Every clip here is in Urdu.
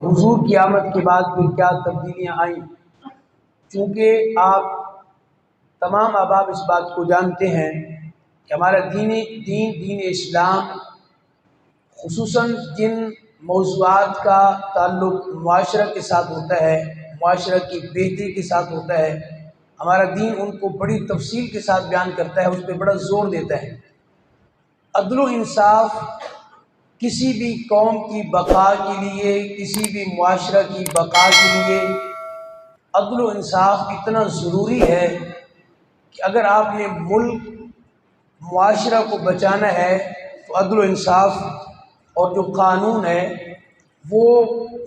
حضور کی آمد کے بعد پھر کیا تبدیلیاں آئیں؟ چونکہ آپ تمام احباب اس بات کو جانتے ہیں کہ ہمارا دین اسلام خصوصاً جن موضوعات کا تعلق معاشرہ کے ساتھ ہوتا ہے، معاشرہ کی بہتری کے ساتھ ہوتا ہے، ہمارا دین ان کو بڑی تفصیل کے ساتھ بیان کرتا ہے، اس پہ بڑا زور دیتا ہے۔ عدل و انصاف کسی بھی قوم کی بقا کے لیے، کسی بھی معاشرہ کی بقا کے لیے عدل و انصاف اتنا ضروری ہے کہ اگر آپ نے ملک معاشرہ کو بچانا ہے تو عدل و انصاف اور جو قانون ہے وہ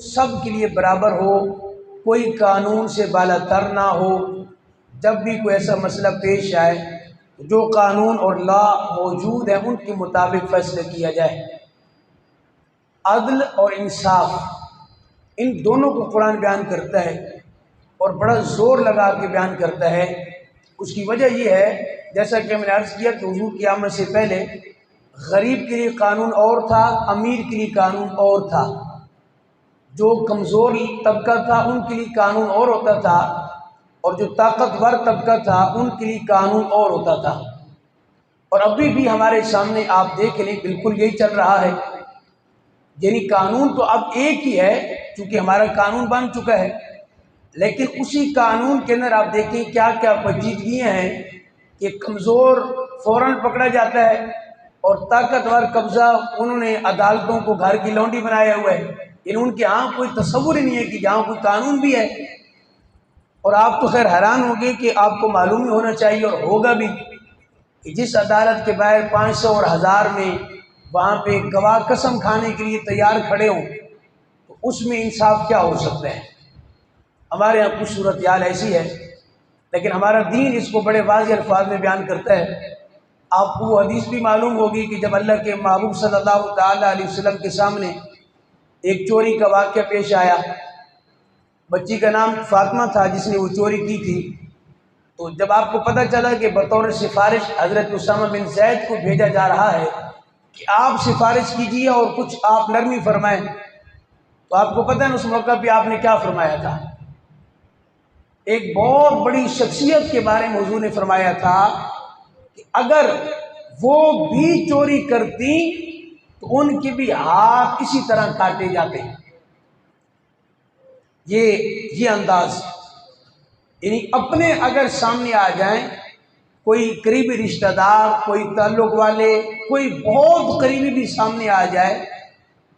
سب کے لیے برابر ہو، کوئی قانون سے بالا تر نہ ہو۔ جب بھی کوئی ایسا مسئلہ پیش آئے جو قانون اور لا موجود ہے ان کے مطابق فیصلہ کیا جائے۔ عدل اور انصاف ان دونوں کو قرآن بیان کرتا ہے اور بڑا زور لگا کے بیان کرتا ہے۔ اس کی وجہ یہ ہے، جیسا کہ میں نے عرض کیا کہ حضور کی آمد سے پہلے غریب کے لیے قانون اور تھا، امیر کے لیے قانون اور تھا، جو کمزور طبقہ تھا ان کے لیے قانون اور ہوتا تھا، اور جو طاقتور طبقہ تھا ان کے لیے قانون اور ہوتا تھا۔ اور ابھی بھی ہمارے سامنے آپ دیکھ لیں بالکل یہی چل رہا ہے، یعنی قانون تو اب ایک ہی ہے چونکہ ہمارا قانون بن چکا ہے، لیکن اسی قانون کے اندر آپ دیکھیں کیا کیا پیچیدگیاں ہیں کہ کمزور فوراً پکڑا جاتا ہے اور طاقتور قبضہ انہوں نے عدالتوں کو گھر کی لونڈی بنایا ہوا ہے، یعنی ان کے ہاں کوئی تصور ہی نہیں ہے کہ جہاں کوئی قانون بھی ہے۔ اور آپ تو خیر حیران ہوں گے کہ آپ کو معلوم ہی ہونا چاہیے اور ہوگا بھی کہ جس عدالت کے باہر 500 اور 1000 میں وہاں پہ گواہ قسم کھانے کے لیے تیار کھڑے ہوں تو اس میں انصاف کیا ہو سکتا ہے؟ ہمارے یہاں کچھ صورتحال ایسی ہے، لیکن ہمارا دین اس کو بڑے واضح الفاظ میں بیان کرتا ہے۔ آپ کو وہ حدیث بھی معلوم ہوگی کہ جب اللہ کے محبوب صلی اللہ تعالیٰ علیہ وسلم کے سامنے ایک چوری کا واقعہ پیش آیا، بچی کا نام فاطمہ تھا جس نے وہ چوری کی تھی، تو جب آپ کو پتہ چلا کہ بطور سفارش حضرت اسامہ بن زید کو بھیجا جا رہا ہے کہ آپ سفارش کیجیے اور کچھ آپ نرمی فرمائیں، تو آپ کو پتہ ہے اس موقع پہ آپ نے کیا فرمایا تھا؟ ایک بہت بڑی شخصیت کے بارے میں حضور نے فرمایا تھا کہ اگر وہ بھی چوری کرتی تو ان کے بھی ہاتھ اسی طرح کاٹے جاتے۔ یہ انداز، یعنی اپنے اگر سامنے آ جائیں کوئی قریبی رشتہ دار، کوئی تعلق والے، کوئی بہت قریبی بھی سامنے آ جائے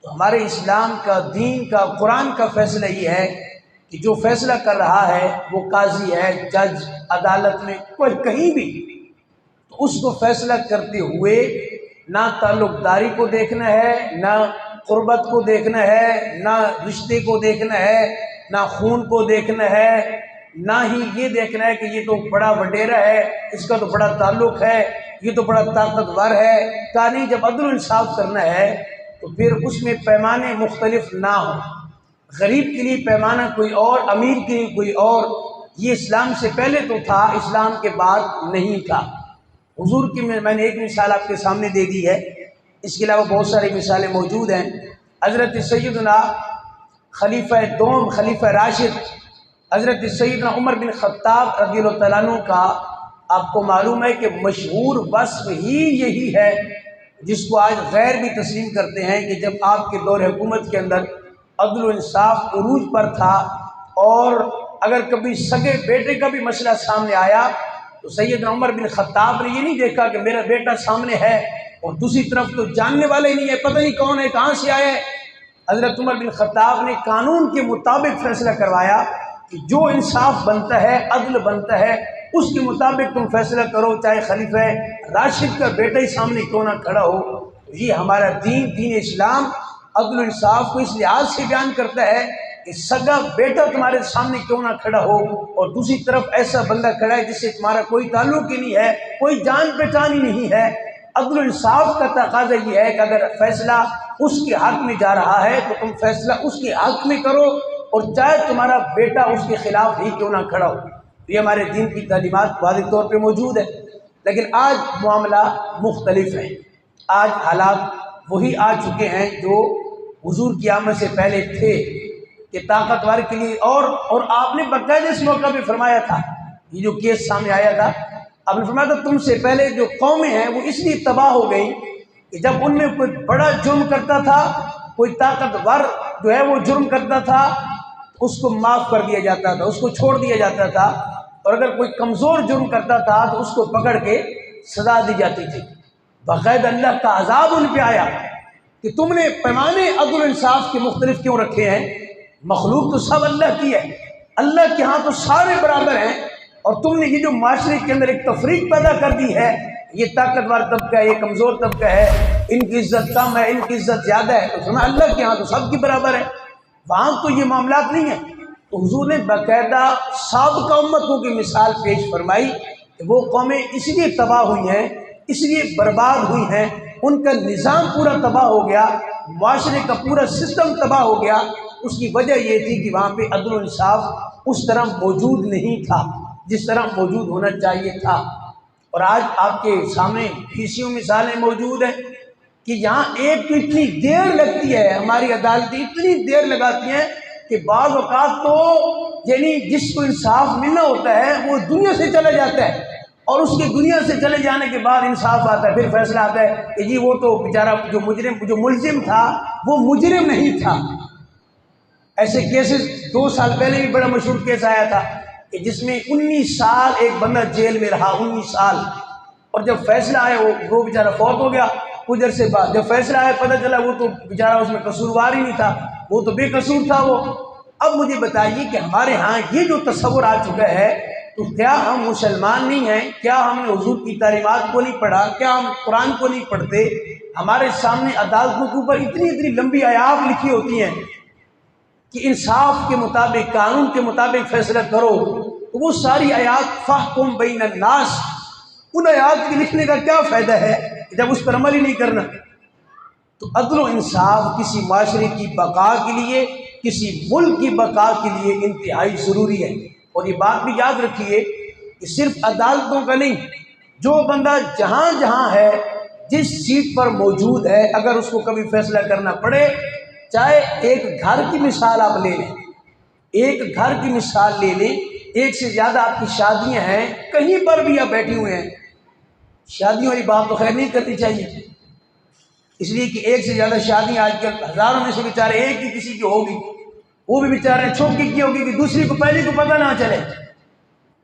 تو ہمارے اسلام کا، دین کا، قرآن کا فیصلہ یہ ہے کہ جو فیصلہ کر رہا ہے وہ قاضی ہے، جج، عدالت میں کوئی کہیں بھی، تو اس کو فیصلہ کرتے ہوئے نہ تعلق داری کو دیکھنا ہے، نہ قربت کو دیکھنا ہے، نہ رشتے کو دیکھنا ہے، نہ خون کو دیکھنا ہے، نہ ہی یہ دیکھنا ہے کہ یہ تو بڑا وڈیرا ہے، اس کا تو بڑا تعلق ہے، یہ تو بڑا طاقتور ہے۔ کہانی جب عدل و انصاف کرنا ہے تو پھر اس میں پیمانے مختلف نہ ہوں، غریب کے لیے پیمانہ کوئی اور، امیر کے لیے کوئی اور۔ یہ اسلام سے پہلے تو تھا، اسلام کے بعد نہیں تھا۔ حضور کی میں نے ایک مثال آپ کے سامنے دے دی ہے، اس کے علاوہ بہت ساری مثالیں موجود ہیں۔ حضرت سیدنا خلیفہ دوم، خلیفہ راشد حضرت سیدنا عمر بن خطاب رضی اللہ تعالیٰ عنہ کا آپ کو معلوم ہے کہ مشہور وصف ہی یہی ہے جس کو آج غیر بھی تسلیم کرتے ہیں کہ جب آپ کے دور حکومت کے اندر عدل و انصاف عروج پر تھا، اور اگر کبھی سگے بیٹے کا بھی مسئلہ سامنے آیا تو سیدنا عمر بن خطاب نے یہ نہیں دیکھا کہ میرا بیٹا سامنے ہے اور دوسری طرف تو جاننے والے ہی نہیں ہے، پتہ نہیں کون ہے، کہاں سے آیا ہے۔ حضرت عمر بن خطاب نے قانون کے مطابق فیصلہ کروایا کہ جو انصاف بنتا ہے، عدل بنتا ہے، اس کے مطابق تم فیصلہ کرو، چاہے خلیفہ راشد کا بیٹا ہی سامنے کیوں نہ کھڑا ہو۔ یہ ہمارا دین اسلام عدل و انصاف کو اس لحاظ سے بیان کرتا ہے کہ سگا بیٹا تمہارے سامنے کیوں نہ کھڑا ہو اور دوسری طرف ایسا بندہ کھڑا ہے جس سے تمہارا کوئی تعلق ہی نہیں ہے، کوئی جان پہچان ہی نہیں ہے۔ عدل و انصاف کا تقاضا یہ ہے کہ اگر فیصلہ اس کے حق میں جا رہا ہے تو تم فیصلہ اس کے حق میں کرو، اور چاہے تمہارا بیٹا اس کے خلاف ہی کیوں نہ کھڑا ہو۔ یہ ہمارے دین کی تعلیمات واضح طور پہ موجود ہے، لیکن آج معاملہ مختلف ہے۔ آج حالات وہی آ چکے ہیں جو حضور کی آمد سے پہلے تھے۔ کہ طاقتور کے لیے اور آپ نے باقاعدہ اس موقع پہ فرمایا تھا، یہ جو کیس سامنے آیا تھا، آپ نے فرمایا تھا تم سے پہلے جو قومیں ہیں وہ اس لیے تباہ ہو گئی کہ جب ان میں کوئی بڑا جرم کرتا تھا، کوئی طاقتور جو ہے وہ جرم کرتا تھا، اس کو معاف کر دیا جاتا تھا، اس کو چھوڑ دیا جاتا تھا، اور اگر کوئی کمزور جرم کرتا تھا تو اس کو پکڑ کے سزا دی جاتی تھی۔ باقاعدہ اللہ کا عذاب ان پہ آیا کہ تم نے پیمانے عدل و انصاف کے مختلف کیوں رکھے ہیں؟ مخلوق تو سب اللہ کی ہے، اللہ کے ہاں تو سارے برابر ہیں، اور تم نے یہ جو معاشرے کے اندر ایک تفریق پیدا کر دی ہے، یہ طاقتور طبقہ ہے، یہ کمزور طبقہ ہے، ان کی عزت کم ہے، ان کی عزت زیادہ ہے، تو فرمایا اللہ کے ہاں تو سب کی برابر ہے، وہاں تو یہ معاملات نہیں ہیں۔ تو حضور نے باقاعدہ سابقہ امتوں کی مثال پیش فرمائی کہ وہ قومیں اس لیے تباہ ہوئی ہیں، اس لیے برباد ہوئی ہیں، ان کا نظام پورا تباہ ہو گیا، معاشرے کا پورا سسٹم تباہ ہو گیا۔ اس کی وجہ یہ تھی کہ وہاں پہ عدل و انصاف اس طرح موجود نہیں تھا جس طرح موجود ہونا چاہیے تھا۔ اور آج آپ کے سامنے فیصدیوں مثالیں موجود ہیں کہ یہاں ایک تو اتنی دیر لگتی ہے، ہماری عدالتیں اتنی دیر لگاتی ہیں کہ بعض اوقات تو یعنی جس کو انصاف ملنا ہوتا ہے وہ دنیا سے چلا جاتا ہے، اور اس کے دنیا سے چلے جانے کے بعد انصاف آتا ہے، پھر فیصلہ آتا ہے کہ جی وہ تو بیچارہ جو ملزم تھا وہ مجرم نہیں تھا۔ ایسے کیسز 2 سال پہلے بھی بڑا مشہور کیس آیا تھا کہ جس میں 19 سال ایک بندہ جیل میں رہا، 19 سال، اور جب فیصلہ آیا وہ بیچارہ فوت ہو گیا کچھ عرصے بعد۔ جب فیصلہ آیا پتہ چلا وہ تو بیچارہ اس میں قصوروار ہی نہیں تھا، وہ تو بے قصور تھا وہ۔ اب مجھے بتائیے کہ ہمارے ہاں یہ جو تصور آ چکا ہے، تو کیا ہم مسلمان نہیں ہیں؟ کیا ہم نے حضور کی تعلیمات کو نہیں پڑھا؟ کیا ہم قرآن کو نہیں پڑھتے؟ ہمارے سامنے عدالتوں کے اوپر اتنی لمبی آیات لکھی ہوتی ہیں کہ انصاف کے مطابق، قانون کے مطابق فیصلہ کرو، تو وہ ساری آیات فاحکم بین الناس، ان آیات کے لکھنے کا کیا فائدہ ہے جب اس پر عمل ہی نہیں کرنا؟ تو عدل و انصاف کسی معاشرے کی بقا کے لیے، کسی ملک کی بقا کے لیے انتہائی ضروری ہے۔ اور یہ بات بھی یاد رکھیے کہ صرف عدالتوں کا نہیں، جو بندہ جہاں جہاں ہے، جس سیٹ پر موجود ہے، اگر اس کو کبھی فیصلہ کرنا پڑے، چاہے ایک گھر کی مثال آپ لے لیں، ایک گھر کی مثال لے لیں، ایک سے زیادہ آپ کی شادیاں ہیں، کہیں پر بھی آپ بیٹھے ہوئے ہیں، شادیوں والی بات تو خیر نہیں کرنی چاہیے، اس لیے کہ ایک سے زیادہ شادیاں آج کل ہزاروں میں سے بیچارے ایک ہی کسی کی ہوگی، وہ بھی بیچارے چھوٹی کی ہوگی کہ دوسری کو پہلی کو پتہ نہ چلے۔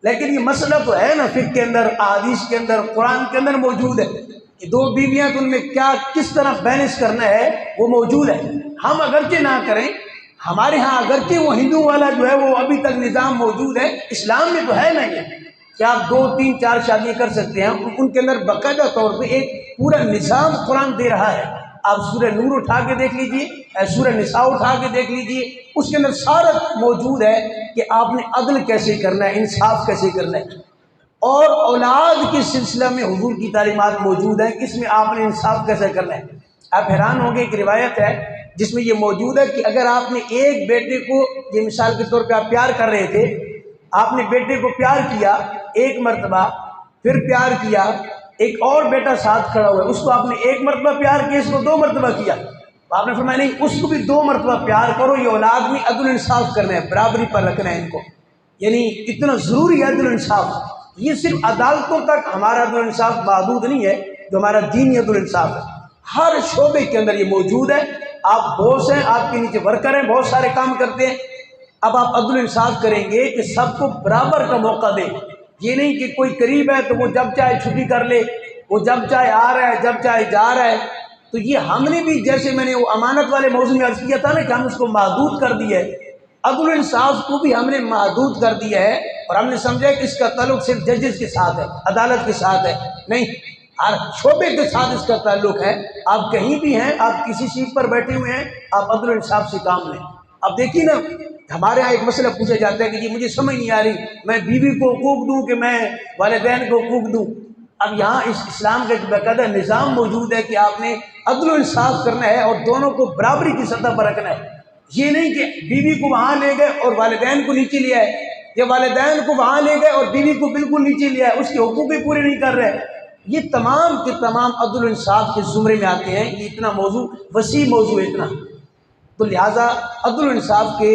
لیکن یہ مسئلہ تو ہے نا، فقہ کے اندر، احادیث کے اندر، قرآن کے اندر موجود ہے کہ 2 بیویاں تو ان میں کیا کس طرح بیلنس کرنا ہے وہ موجود ہے۔ ہم اگرچہ نہ کریں، ہمارے ہاں اگرچہ وہ ہندو والا جو ہے وہ ابھی تک نظام موجود ہے، اسلام میں تو ہے نہیں ہے کہ آپ 2 3 4 شادیاں کر سکتے ہیں، ان کے اندر باقاعدہ طور پہ ایک پورا نظام قرآن دے رہا ہے۔ آپ سورہ نور اٹھا کے دیکھ لیجئے، سورہ نساء اٹھا کے دیکھ لیجئے، اس کے اندر سارا موجود ہے کہ آپ نے عدل کیسے کرنا ہے، انصاف کیسے کرنا ہے۔ اور اولاد کے سلسلہ میں حضور کی تعلیمات موجود ہیں، اس میں آپ نے انصاف کیسے کرنا ہے۔ آپ حیران ہوں گے، ایک روایت ہے جس میں یہ موجود ہے کہ اگر آپ نے ایک بیٹے کو، یہ مثال کے طور پہ آپ پیار کر رہے تھے، آپ نے بیٹے کو پیار کیا ایک مرتبہ، پھر پیار کیا، ایک اور بیٹا ساتھ کھڑا ہوا ہے، اس کو آپ نے ایک مرتبہ پیار کیا، اس کو 2 مرتبہ کیا، تو آپ نے فرمایا نہیں، اس کو بھی 2 مرتبہ پیار کرو، یہ اولاد میں عدل انصاف کرنا ہے، برابری پر رکھنا ہے ان کو، یعنی اتنا ضروری ہے عدل انصاف۔ یہ صرف عدالتوں تک ہمارا عدل انصاف محدود نہیں ہے، جو ہمارا دینی عدل انصاف ہے، ہر شعبے کے اندر یہ موجود ہے۔ آپ باس ہیں، آپ کے نیچے ورکر ہیں، بہت سارے کام کرتے ہیں، اب آپ عدل انصاف کریں گے کہ سب کو برابر کا موقع دیں، یہ نہیں کہ کوئی قریب ہے تو وہ جب چاہے چھٹی کر لے، وہ جب چاہے آ رہا ہے، جب چاہے جا رہا ہے۔ تو یہ ہم نے بھی، جیسے میں نے وہ امانت والے موضوع میں عرض کیا تھا نا کہ ہم اس کو محدود کر دیا ہے، عدل انصاف کو بھی ہم نے محدود کر دیا ہے، اور ہم نے سمجھا کہ اس کا تعلق صرف ججز کے ساتھ ہے، عدالت کے ساتھ ہے، نہیں، ہر شعبے کے ساتھ اس کا تعلق ہے۔ آپ کہیں بھی ہیں، آپ کسی سیٹ پر بیٹھے ہوئے ہیں، آپ عدل انصاف سے کام لیں۔ اب دیکھیے نا، ہمارے ہاں ایک مسئلہ پوچھا جاتا ہے کہ جی مجھے سمجھ نہیں آ رہی، میں بیوی کو حقوق دوں کہ میں والدین کو حقوق دوں؟ اب یہاں اس اسلام کا ایک باقاعدہ نظام موجود ہے کہ آپ نے عدل و انصاف کرنا ہے اور دونوں کو برابری کی سطح پر رکھنا ہے۔ یہ نہیں کہ بیوی کو وہاں لے گئے اور والدین کو نیچے لیا ہے، یا والدین کو وہاں لے گئے اور بیوی کو بالکل نیچے لیا ہے، اس کے حقوق بھی پورے نہیں کر رہے۔ یہ تمام کے تمام عدل و انصاف کے زمرے میں آتے ہیں۔ یہ اتنا موضوع وسیع موضوع ہے، اتنا تو لہٰذا عدل و انصاف کے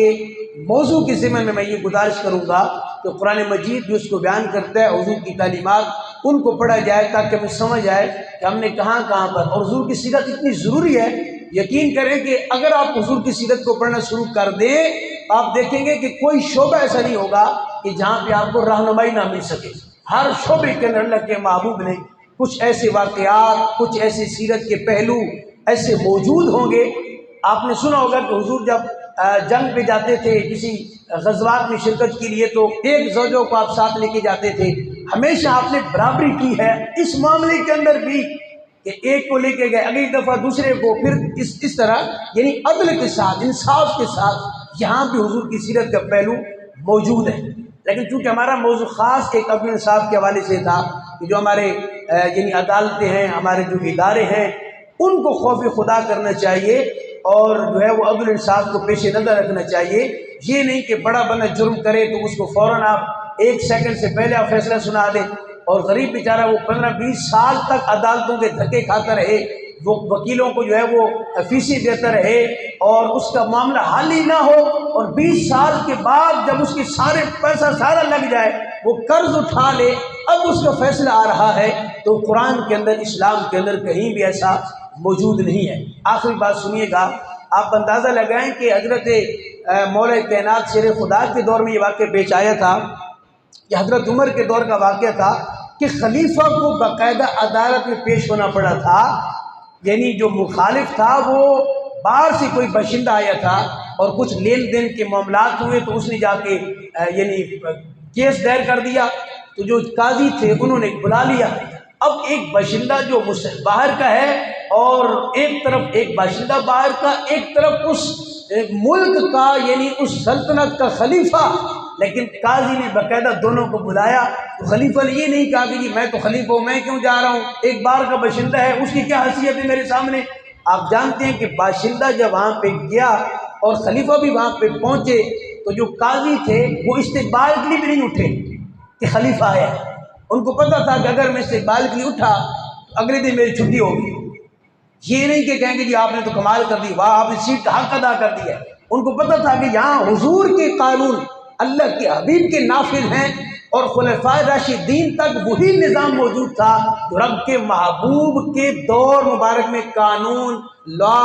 موضوع کے ضمن میں یہ گزارش کروں گا کہ قرآن مجید جو اس کو بیان کرتا ہے، حضور کی تعلیمات، ان کو پڑھا جائے تاکہ ہمیں سمجھ آئے کہ ہم نے کہاں کہاں پر، اور حضور کی سیرت اتنی ضروری ہے، یقین کریں کہ اگر آپ حضور کی سیرت کو پڑھنا شروع کر دیں آپ دیکھیں گے کہ کوئی شعبہ ایسا نہیں ہوگا کہ جہاں پہ آپ کو رہنمائی نہ مل سکے۔ ہر شعبے کے اندر اللہ کے محبوب نے کچھ ایسے واقعات، کچھ ایسے سیرت کے پہلو ایسے موجود ہوں گے۔ آپ نے سنا ہوگا کہ حضور جب جنگ پہ جاتے تھے، کسی غزوات میں شرکت کے لیے، تو ایک زوجوں کو آپ ساتھ لے کے جاتے تھے۔ ہمیشہ آپ نے برابری کی ہے اس معاملے کے اندر بھی کہ ایک کو لے کے گئے، اگلی دفعہ دوسرے کو، پھر اس طرح یعنی عدل کے ساتھ، انصاف کے ساتھ یہاں بھی حضور کی سیرت کا پہلو موجود ہے۔ لیکن چونکہ ہمارا موضوع خاص ایک عدل انصاف کے حوالے سے تھا کہ جو ہمارے یعنی عدالتیں ہیں، ہمارے جو ادارے ہیں، ان کو خوف خدا کرنا چاہیے اور جو ہے وہ عدل انصاف کو پیش نظر رکھنا چاہیے۔ یہ نہیں کہ بڑا بندہ جرم کرے تو اس کو فوراً آپ 1 سیکنڈ سے پہلے آپ فیصلہ سنا دیں، اور غریب بیچارہ وہ 15-20 سال تک عدالتوں کے دھکے کھاتا رہے، وہ وکیلوں کو جو ہے وہ فیسیں دیتا رہے اور اس کا معاملہ حل ہی نہ ہو، اور 20 سال کے بعد جب اس کے سارے پیسہ سارا لگ جائے، وہ قرض اٹھا لے، اب اس کا فیصلہ آ رہا ہے۔ تو قرآن کے اندر، اسلام کے اندر کہیں بھی ایسا موجود نہیں ہے۔ آخری بات سنیے گا، آپ اندازہ لگائیں کہ حضرت مولا کائنات شیر خدا کے دور میں یہ واقعہ پیش آیا تھا، یہ حضرت عمر کے دور کا واقعہ تھا کہ خلیفہ کو باقاعدہ عدالت میں پیش ہونا پڑا تھا۔ یعنی جو مخالف تھا وہ باہر سے کوئی باشندہ آیا تھا اور کچھ لین دین کے معاملات ہوئے تو اس نے جا کے یعنی کیس دائر کر دیا، تو جو قاضی تھے انہوں نے بلا لیا۔ اب ایک باشندہ جو باہر کا ہے اور ایک طرف ایک باشندہ باہر کا، ایک طرف اس ملک کا یعنی اس سلطنت کا خلیفہ، لیکن قاضی نے باقاعدہ دونوں کو بلایا۔ تو خلیفہ نے یہ نہیں کہا کہ جی میں تو خلیفہ ہوں، میں کیوں جا رہا ہوں، ایک بار کا باشندہ ہے، اس کی کیا حیثیت ہے میرے سامنے۔ آپ جانتے ہیں کہ باشندہ جب وہاں پہ گیا اور خلیفہ بھی وہاں پہ پہنچے تو جو قاضی تھے وہ استقبال کے لیے بھی نہیں اٹھے کہ خلیفہ آیا۔ ان کو پتہ تھا کہ اگر میں استقبال کے لیے اٹھا تو اگلے دن میری چھٹی ہوگی۔ یہ نہیں کہ کہیں گے جی آپ نے تو کمال کر دی، واہ آپ نے سیٹ کا حق ادا کر دیا۔ ان کو پتہ تھا کہ یہاں حضور کے قانون، اللہ کے حبیب کے نافذ ہیں، اور خلفائے راشدین تک وہی نظام موجود تھا جو رب کے محبوب کے دور مبارک میں قانون، لا،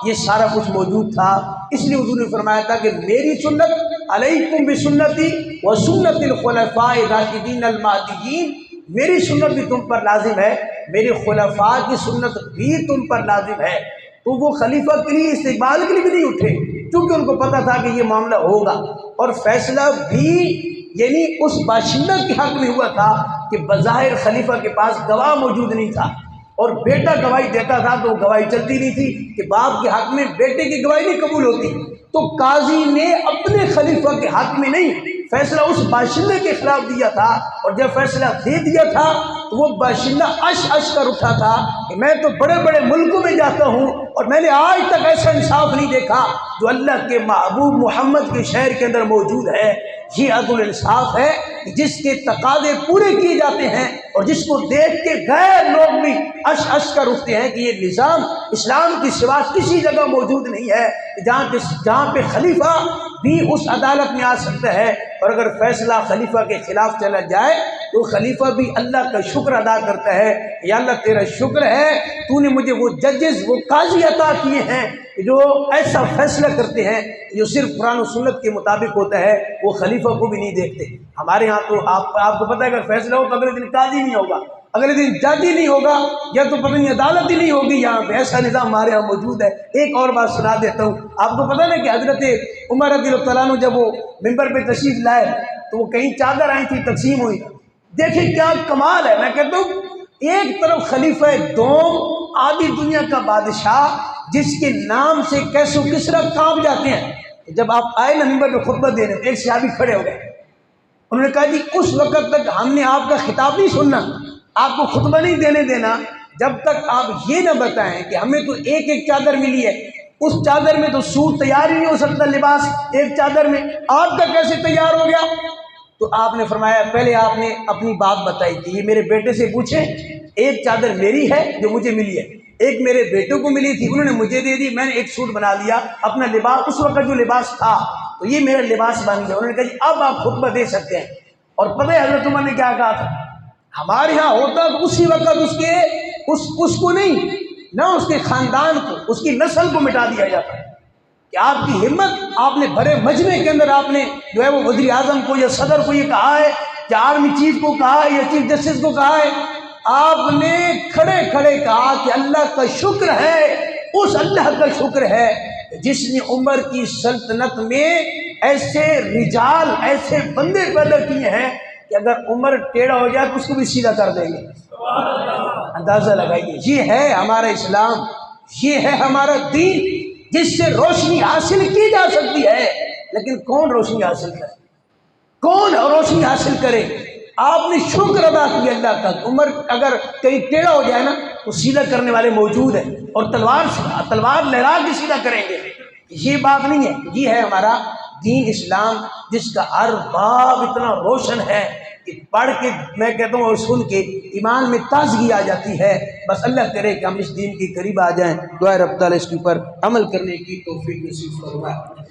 یہ سارا کچھ موجود تھا۔ اس لیے حضور نے فرمایا تھا کہ میری سنت، علیکم بسنتی و سنت الخلفاء راشدین المہدیین، میری سنت بھی تم پر لازم ہے، میرے خلفاء کی سنت بھی تم پر لازم ہے۔ تو وہ خلیفہ کے لیے استقبال کے لیے بھی نہیں اٹھے کیونکہ ان کو پتہ تھا کہ یہ معاملہ ہوگا، اور فیصلہ بھی یعنی اس باشندہ کے حق میں ہوا تھا کہ بظاہر خلیفہ کے پاس گواہ موجود نہیں تھا، اور بیٹا گواہی دیتا تھا تو گواہی چلتی نہیں تھی کہ باپ کے حق میں بیٹے کی گواہی نہیں قبول ہوتی۔ تو قاضی نے اپنے خلیفہ کے حق میں نہیں، فیصلہ اس باشندے کے خلاف دیا تھا، اور جب فیصلہ دے دیا تھا تو وہ باشندہ اش کر اٹھا تھا کہ میں تو بڑے بڑے ملکوں میں جاتا ہوں اور میں نے آج تک ایسا انصاف نہیں دیکھا جو اللہ کے محبوب محمد کے شہر کے اندر موجود ہے۔ یہ عدل انصاف ہے جس کے تقاضے پورے کیے جاتے ہیں اور جس کو دیکھ کے غیر لوگ بھی اش کر اٹھتے ہیں کہ یہ نظام اسلام کی سوا کسی جگہ موجود نہیں ہے، جہاں پہ خلیفہ بھی اس عدالت میں آ سکتا ہے، اور اگر فیصلہ خلیفہ کے خلاف چلا جائے تو خلیفہ بھی اللہ کا شکر ادا کرتا ہے، یا اللہ تیرا شکر ہے تو نے مجھے وہ ججز، وہ قاضی عطا کیے ہیں جو ایسا فیصلہ کرتے ہیں جو صرف قرآن و سنت کے مطابق ہوتا ہے، وہ خلیفہ کو بھی نہیں دیکھتے۔ ہمارے ہاں تو آپ کو پتہ ہے اگر فیصلہ ہو تو اگلے دن قاضی نہیں ہوگا، اگلے دن جج ہی نہیں ہوگا، یا تو پتہ نہیں عدالت ہی نہیں ہوگی۔ یہاں پہ ایسا نظام ہمارے ہاں موجود ہے۔ ایک اور بات سنا دیتا ہوں، آپ کو پتہ ہے کہ حضرت عمر رضی اللہ تعالیٰ عنہ جب وہ ممبر پہ تشریف لائے تو وہ کہیں چادر آئی تھی، تقسیم ہوئی، دیکھیں کیا کمال ہے۔ میں کہتا ہوں ایک طرف خلیفہ دوم، آدھی دنیا کا بادشاہ جس کے نام سے کیسو کسرا کانپ جاتے ہیں، جب آپ آئے نا ممبر پہ خطبہ دے رہے، ایک صحابی کھڑے ہو گئے، انہوں نے کہا جی اس وقت تک ہم نے آپ کا خطاب نہیں سننا، آپ کو خطبہ نہیں دینے دینا جب تک آپ یہ نہ بتائیں کہ ہمیں تو ایک ایک چادر ملی ہے، اس چادر میں تو سوٹ تیار ہی نہیں ہو سکتا، لباس ایک چادر میں، آپ کا کیسے تیار ہو گیا؟ تو آپ نے فرمایا پہلے آپ نے اپنی بات بتائی تھی، یہ میرے بیٹے سے پوچھیں، ایک چادر میری ہے جو مجھے ملی ہے، ایک میرے بیٹوں کو ملی تھی، انہوں نے مجھے دے دی، میں نے ایک سوٹ بنا لیا اپنا لباس، اس وقت جو لباس تھا تو یہ میرا لباس بن گیا۔ انہوں نے کہا جی اب آپ خطبہ دے سکتے ہیں۔ اور پتہ ہے حضرت عمر نے کیا کہا تھا؟ ہمارے ہاں ہوتا تو اسی وقت اس کو نہیں، نہ اس کے خاندان کو، اس کی نسل کو مٹا دیا جاتا کہ آپ کی ہمت، آپ نے بڑے مجمع کے اندر آپ نے جو ہے وہ وزیر اعظم کو یا صدر کو یہ کہا ہے یا آرمی چیف کو کہا ہے یا چیف جسٹس کو کہا ہے، آپ نے کھڑے کھڑے کہا کہ اللہ کا شکر ہے، اس اللہ کا شکر ہے جس نے عمر کی سلطنت میں ایسے رجال، ایسے بندے پیدا کیے ہیں کہ اگر عمر ٹیڑھا ہو جائے تو اس کو بھی سیدھا کر دیں گے۔ اندازہ لگائیے، یہ ہے ہمارا اسلام، یہ ہے ہمارا دین جس سے روشنی حاصل کی جا سکتی ہے۔ لیکن کون روشنی حاصل کرے؟ کون روشنی حاصل کرے؟ آپ نے شکر ادا کیا اللہ کا، عمر اگر کہیں ٹیڑھا ہو جائے نا تو سیدھا کرنے والے موجود ہیں اور تلوار لہرا کے سیدھا کریں گے۔ یہ بات نہیں ہے، یہ ہے ہمارا دین اسلام جس کا ہر باب اتنا روشن ہے کہ پڑھ کے میں کہتا ہوں اور سن کے ایمان میں تازگی آ جاتی ہے۔ بس اللہ کرے کہ ہم اس دین کے قریب آ جائیں، دعائے رب تعالیٰ اس کے اوپر عمل کرنے کی توفیق نصیب فرمائے۔